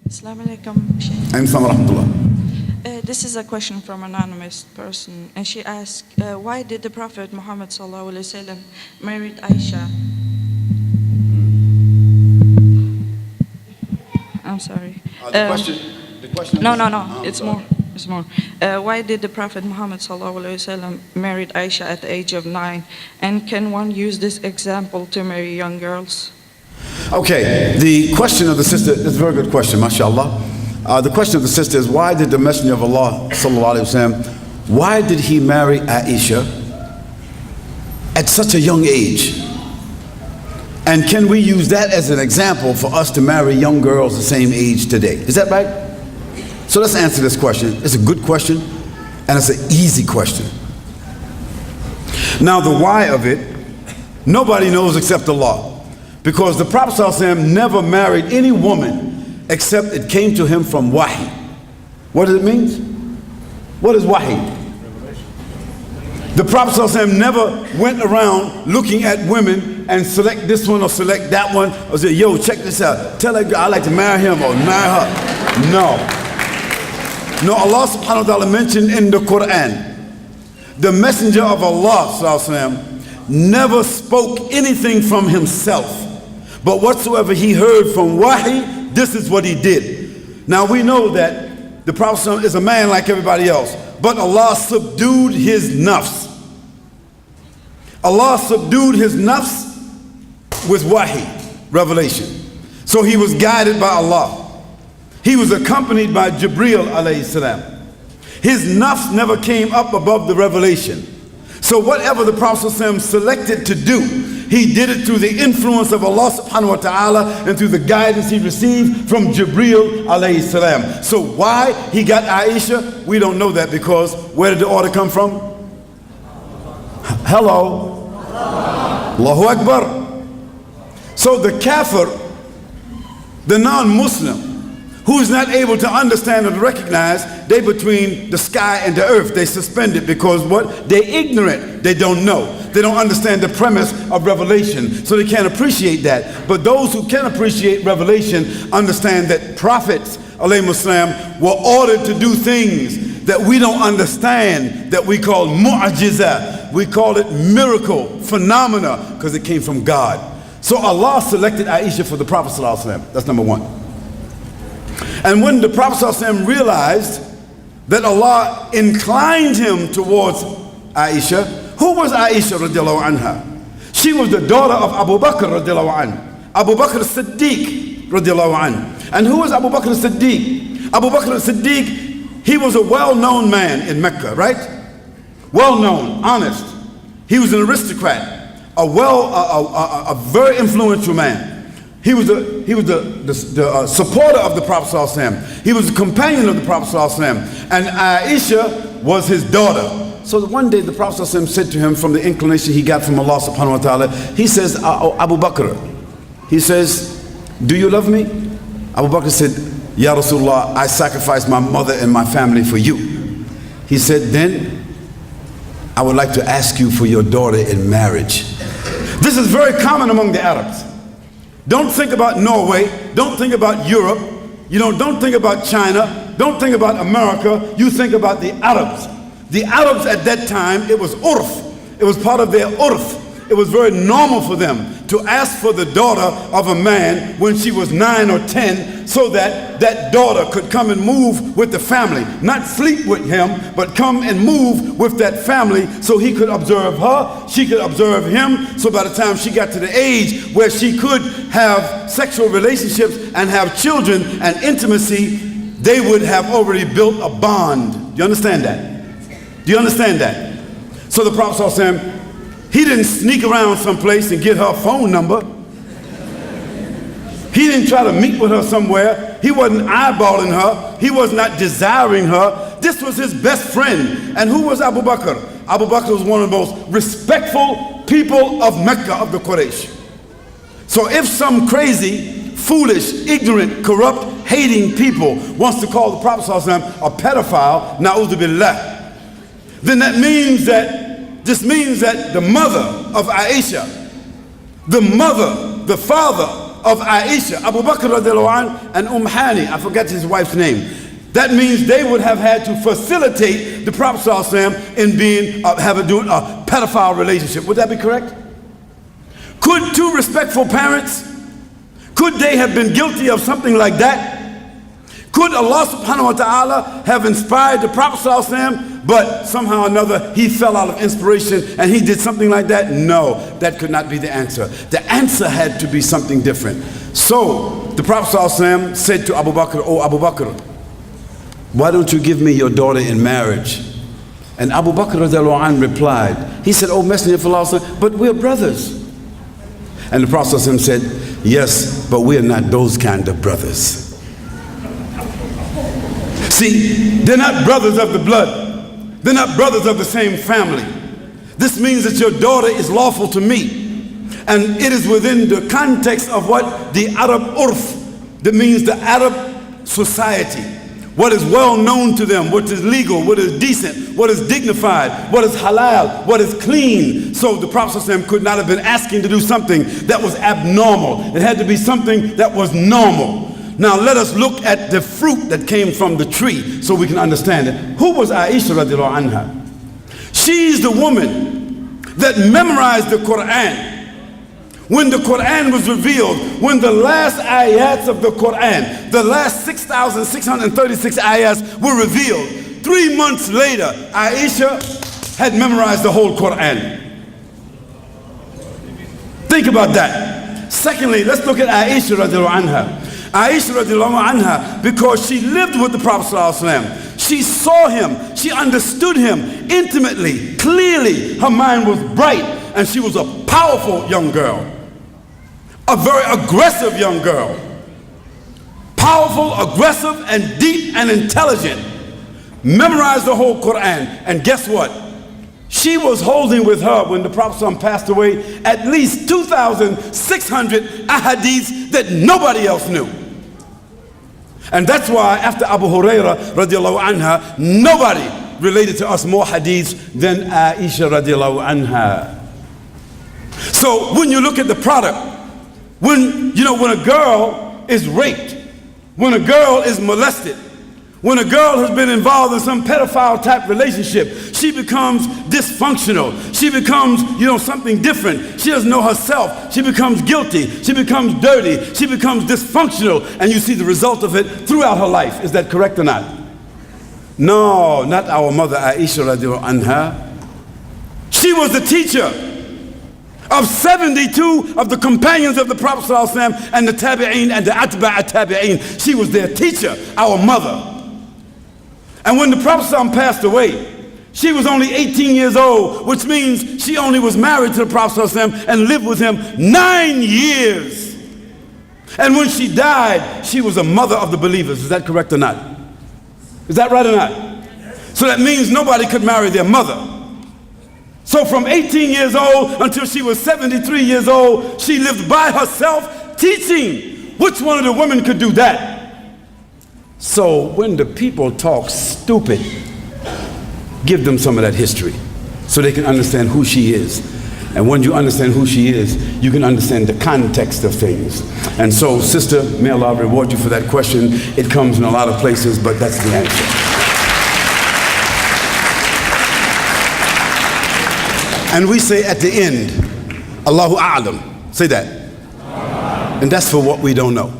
Assalamu alaikum, Shaykh. This is a question from an anonymous person, and she asked, why did the Prophet Muhammad sallallahu alaihi wasallam married Aisha? I'm sorry. The question. No. It's more. It's more. Why did the Prophet Muhammad sallallahu alaihi wasallam married Aisha at the age of 9? And can one use this example to marry young girls? Okay, the question of the sister is a very good question, mashallah. The question of the sister is, why did the Messenger of Allah sallallahu alaihi wasallam, why did he marry Aisha at such a young age? And can we use that as an example for us to marry young girls the same age today? Is that right? So let's answer this question. It's a good question, and it's an easy question. Now the why of it, nobody knows except Allah. Because the Prophet ﷺ never married any woman except it came to him from wahi. What does it mean? What is wahi? The Prophet ﷺ never went around looking at women and select this one or select that one or say, yo, check this out. Tell that girl I'd like to marry him or marry her. No, Allah subhanahu wa ta'ala mentioned in the Quran, the Messenger of Allah ﷺ never spoke anything from himself. But whatsoever he heard from wahi, this is what he did. Now we know that the Prophet is a man like everybody else, but Allah subdued his nafs. Allah subdued his nafs with wahi, revelation. So he was guided by Allah. He was accompanied by Jibreel alayhi salam. His nafs never came up above the revelation. So whatever the Prophet selected to do, he did it through the influence of Allah subhanahu wa ta'ala and through the guidance he received from Jibreel alayhi salam. So why he got Aisha, we don't know that, because where did the order come from? Hello. Allahu Akbar. So the kafir, the non-Muslim, who is not able to understand or to recognize, they between the sky and the earth, they suspend it because what? They're ignorant, they don't know. They don't understand the premise of revelation, so they can't appreciate that. But those who can appreciate revelation understand that prophets, alayhimus salam, were ordered to do things that we don't understand, that we call mu'jiza. We call it miracle, phenomena, because it came from God. So Allah selected Aisha for the Prophet sallallahu alaihi wasallam. That's number one. And when the Prophet ﷺ realized that Allah inclined him towards Aisha, who was Aisha radiallahu anha? She was the daughter of Abu Bakr radiallahu anhu. Abu Bakr as-Siddiq radiallahu anhu. And who was Abu Bakr as-Siddiq? Abu Bakr as-Siddiq, he was a well-known man in Mecca, right? Well-known, honest. He was an aristocrat, a very influential man. He was the supporter of the Prophet ﷺ. He was the companion of the Prophet ﷺ. And Aisha was his daughter. So one day the Prophet ﷺ said to him, from the inclination he got from Allah subhanahu wa ta'ala, he says, Abu Bakr, he says, do you love me? Abu Bakr said, Ya Rasulullah, I sacrificed my mother and my family for you. He said, then I would like to ask you for your daughter in marriage. This is very common among the Arabs. Don't think about Norway, don't think about Europe, don't think about China, don't think about America, you think about the Arabs. The Arabs at that time, it was urf, it was part of their urf. It was very normal for them to ask for the daughter of a man when she was 9 or 10, so that that daughter could come and move with the family. Not sleep with him, but come and move with that family so he could observe her, she could observe him, so by the time she got to the age where she could have sexual relationships and have children and intimacy, they would have already built a bond. Do you understand that? Do you understand that? So the Prophet ﷺ, he didn't sneak around someplace and get her phone number. He didn't try to meet with her somewhere. He wasn't eyeballing her. He was not desiring her. This was his best friend. And who was Abu Bakr? Abu Bakr was one of the most respectful people of Mecca, of the Quraysh. So if some crazy, foolish, ignorant, corrupt, hating people wants to call the Prophet ﷺ a pedophile, na'udhu billah, then this means that the mother of Aisha, the father of Aisha, Abu Bakr radiallahu anh, and Hani, I forget his wife's name. That means they would have had to facilitate the Prophet ﷺ in being having a pedophile relationship. Would that be correct? Could two respectful parents, could they have been guilty of something like that? Could Allah subhanahu wa ta'ala have inspired the Prophet ﷺ, but somehow or another he fell out of inspiration and he did something like that? No, that could not be the answer. The answer had to be something different. So the Prophet ﷺ said to Abu Bakr, "Oh Abu Bakr, why don't you give me your daughter in marriage?" And Abu Bakr radiallahu anh replied, he said, "Oh Messenger of Allah, but we're brothers." And the Prophet ﷺ said, "Yes, but we are not those kind of brothers." See, they're not brothers of the blood. They're not brothers of the same family. This means that your daughter is lawful to me. And it is within the context of what the Arab urf, that means the Arab society. What is well known to them, what is legal, what is decent, what is dignified, what is halal, what is clean. So the Prophet ﷺ could not have been asking to do something that was abnormal. It had to be something that was normal. Now let us look at the fruit that came from the tree so we can understand it. Who was Aisha radiallahu anha? She's the woman that memorized the Quran. When the Quran was revealed, when the last ayats of the Quran, the last 6,636 ayats were revealed, 3 months later, Aisha had memorized the whole Quran. Think about that. Secondly, let's look at Aisha radiallahu anha. Aisha radiallahu anha, because she lived with the Prophet ﷺ, she saw him, she understood him intimately, clearly. Her mind was bright, and she was a powerful young girl. A very aggressive young girl. Powerful, aggressive, and deep and intelligent. Memorized the whole Quran. And guess what? She was holding with her, when the Prophet ﷺ passed away, at least 2,600 ahadiths that nobody else knew. And that's why after Abu Huraira radiallahu anha, nobody related to us more hadiths than Aisha radiallahu anha. So when you look at the product, when a girl is raped, when a girl is molested, when a girl has been involved in some pedophile type relationship, she becomes dysfunctional. She becomes, something different. She doesn't know herself. She becomes guilty. She becomes dirty. She becomes dysfunctional. And you see the result of it throughout her life. Is that correct or not? No, not our mother Aisha radiallahu anha. She was the teacher of 72 of the companions of the Prophet ﷺ and the tabi'een and the atba'a tabi'een. She was their teacher, our mother. And when the Prophet ﷺ passed away, she was only 18 years old, which means she only was married to the Prophet ﷺ and lived with him 9 years. And when she died, she was a mother of the believers. Is that correct or not? Is that right or not? So that means nobody could marry their mother. So from 18 years old until she was 73 years old, she lived by herself teaching. Which one of the women could do that? So when the people talk stupid, give them some of that history so they can understand who she is. And when you understand who she is, you can understand the context of things. And so, sister, may Allah reward you for that question. It comes in a lot of places, but that's the answer. And we say at the end, Allahu A'lam. Say that. And that's for what we don't know.